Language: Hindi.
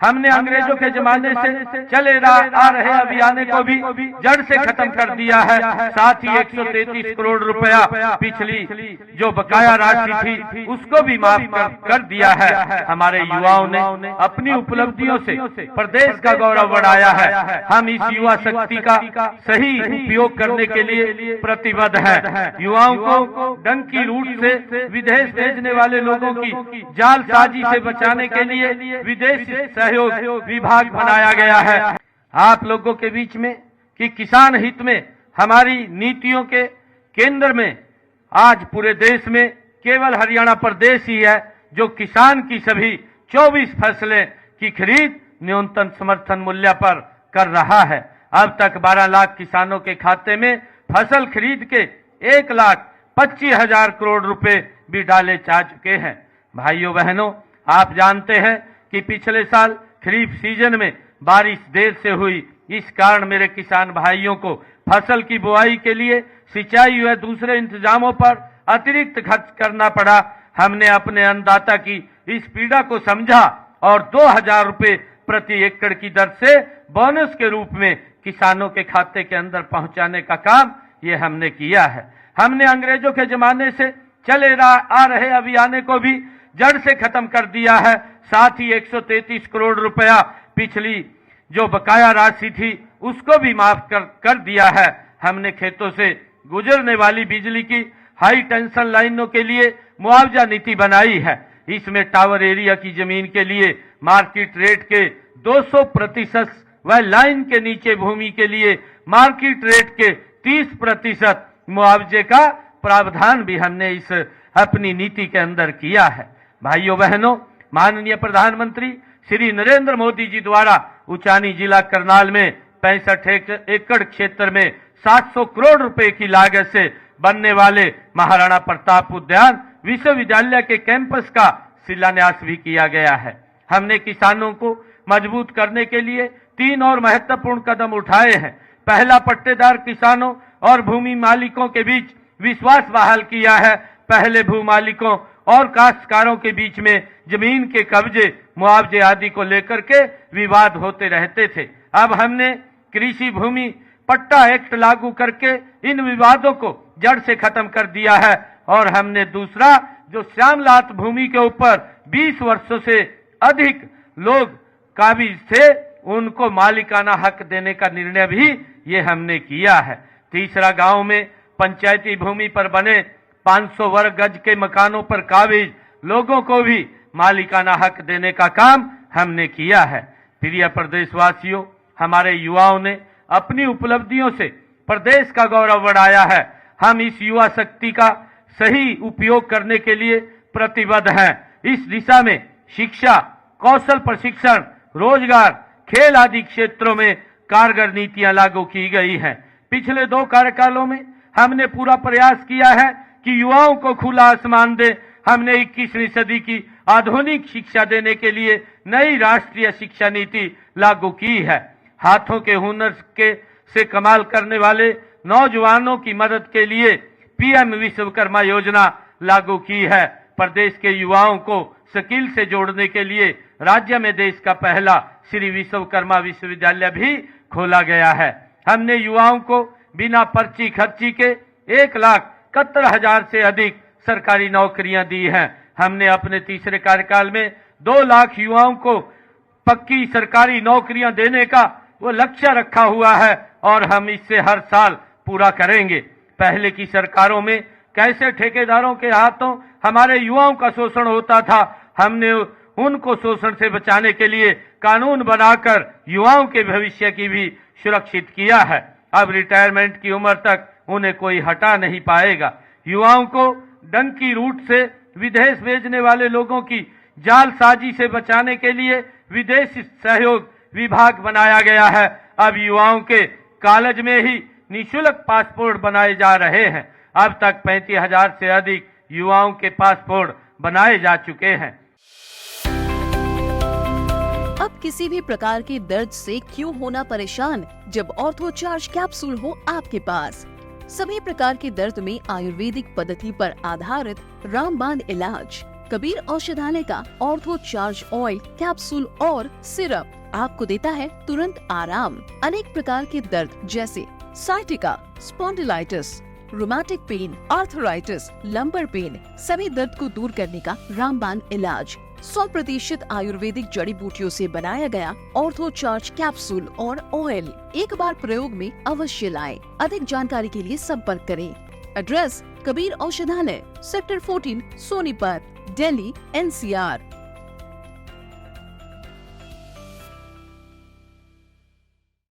हमने अंग्रेजों के जमाने से चले आ रहे अभियान को भी जड़ से खत्म कर दिया है। साथ ही 133 करोड़ रुपया पिछली जो बकाया राशि थी उसको भी माफ कर दिया है। हमारे युवाओं ने अपनी उपलब्धियों से प्रदेश का गौरव बढ़ाया है। हम इस युवा शक्ति का सही उपयोग करने के लिए प्रतिबद्ध हैं। युवाओं को डंकी रूट से विदेश भेजने वाले लोगों की जालसाजी से बचाने के लिए विदेश सहयोग विभाग बनाया गया है। आप लोगों के बीच में कि किसान हित में हमारी नीतियों के केंद्र में आज पूरे देश में केवल हरियाणा प्रदेश ही है जो किसान की सभी 24 फसलें की खरीद न्यूनतम समर्थन मूल्य पर कर रहा है। अब तक 12 लाख किसानों के खाते में फसल खरीद के 1,25,000 करोड़ रुपए भी डाले जा चुके हैं। भाइयों बहनों, आप जानते हैं कि पिछले साल खरीफ सीजन में बारिश देर से हुई, इस कारण मेरे किसान भाइयों को फसल की बुआई के लिए सिंचाई व दूसरे इंतजामों पर अतिरिक्त खर्च करना पड़ा। हमने अपने अन्नदाता की इस पीड़ा को समझा और 2,000 रुपए प्रति एकड़ की दर से बोनस के रूप में किसानों के खाते के अंदर पहुंचाने का काम ये हमने किया है। हमने अंग्रेजों के जमाने से चले आ रहे अभियान को भी जड़ से खत्म कर दिया है। साथ ही 133 करोड़ रुपया पिछली जो बकाया राशि थी उसको भी माफ कर दिया है। हमने खेतों से गुजरने वाली बिजली की हाई टेंशन लाइनों के लिए मुआवजा नीति बनाई है। इसमें टावर एरिया की जमीन के लिए मार्केट रेट के 200% व लाइन के नीचे भूमि के लिए मार्केट रेट के 30% मुआवजे का प्रावधान भी हमने इस अपनी नीति के अंदर किया है। भाइयों बहनों, माननीय प्रधानमंत्री श्री नरेंद्र मोदी जी द्वारा उचानी जिला करनाल में 65 एकड़ क्षेत्र में 700 करोड़ रुपए की लागत से बनने वाले महाराणा प्रताप उद्यान विश्वविद्यालय के कैंपस का शिलान्यास भी किया गया है। हमने किसानों को मजबूत करने के लिए 3 और महत्वपूर्ण कदम उठाए हैं। पहला, पट्टेदार किसानों और भूमि मालिकों के बीच विश्वास बहाल किया है। पहले भू मालिकों और काश्तकारों के बीच में जमीन के कब्जे, मुआवजे आदि को लेकर के विवाद होते रहते थे। अब हमने कृषि भूमि पट्टा एक्ट लागू करके इन विवादों को जड़ से खत्म कर दिया है। और हमने दूसरा, जो श्यामलात भूमि के ऊपर 20 वर्षों से अधिक लोग काबिज थे, उनको मालिकाना हक देने का निर्णय भी ये हमने किया है। तीसरा, गांव में पंचायती भूमि पर बने 500 वर्ग गज के मकानों पर काबिज लोगों को भी मालिकाना हक देने का काम हमने किया है। प्रिय प्रदेशवासियों, हमारे युवाओं ने अपनी उपलब्धियों से प्रदेश का गौरव बढ़ाया है। हम इस युवा शक्ति का सही उपयोग करने के लिए प्रतिबद्ध हैं। इस दिशा में शिक्षा, कौशल प्रशिक्षण, रोजगार, खेल आदि क्षेत्रों में कारगर नीतियां लागू की गई हैं। पिछले 2 कार्यकालों में हमने पूरा प्रयास किया है कि युवाओं को खुला आसमान दे। हमने 21वीं सदी की आधुनिक शिक्षा देने के लिए नई राष्ट्रीय शिक्षा नीति लागू की है। हाथों के हुनर से कमाल करने वाले नौजवानों की मदद के लिए पीएम विश्वकर्मा योजना लागू की है। प्रदेश के युवाओं को स्किल से जोड़ने के लिए राज्य में देश का पहला श्री विश्वकर्मा विश्वविद्यालय भी खोला गया है। हमने युवाओं को बिना पर्ची खर्ची के 1,71,000 से अधिक सरकारी नौकरियां दी हैं। हमने अपने तीसरे कार्यकाल में 2 लाख युवाओं को पक्की सरकारी नौकरियां देने का वो लक्ष्य रखा हुआ है और हम इससे हर साल पूरा करेंगे। पहले की सरकारों में कैसे ठेकेदारों के हाथों हमारे युवाओं का शोषण होता था, हमने उनको शोषण से बचाने के लिए कानून बनाकर युवाओं के भविष्य की भी सुरक्षित किया है। अब रिटायरमेंट की उम्र तक उन्हें कोई हटा नहीं पाएगा। युवाओं को डंकी रूट से विदेश भेजने वाले लोगों की जालसाजी से बचाने के लिए विदेश सहयोग विभाग बनाया गया है। अब युवाओं के कॉलेज में ही निःशुल्क पासपोर्ट बनाए जा रहे हैं। अब तक 35,000 से अधिक युवाओं के पासपोर्ट बनाए जा चुके हैं। अब किसी भी प्रकार के दर्द से क्यों होना परेशान, जब ऑर्थो चार्ज कैप्सूल हो आपके पास। सभी प्रकार के दर्द में आयुर्वेदिक पद्धति पर आधारित रामबाण इलाज। कबीर औषधालय का ऑर्थो चार्ज ऑयल कैप्सूल और सिरप आपको देता है तुरंत आराम। अनेक प्रकार के दर्द जैसे sciatica, spondylitis, rheumatic pain, arthritis, lumbar pain, सभी दर्द को दूर करने का रामबाण इलाज। 100% आयुर्वेदिक जड़ी बूटियों से बनाया गया ऑर्थो चार्ज कैप्सूल और ऑयल एक बार प्रयोग में अवश्य लाएं। अधिक जानकारी के लिए संपर्क करें। एड्रेस कबीर औषधालय, सेक्टर 14, सोनीपत, दिल्ली, NCR।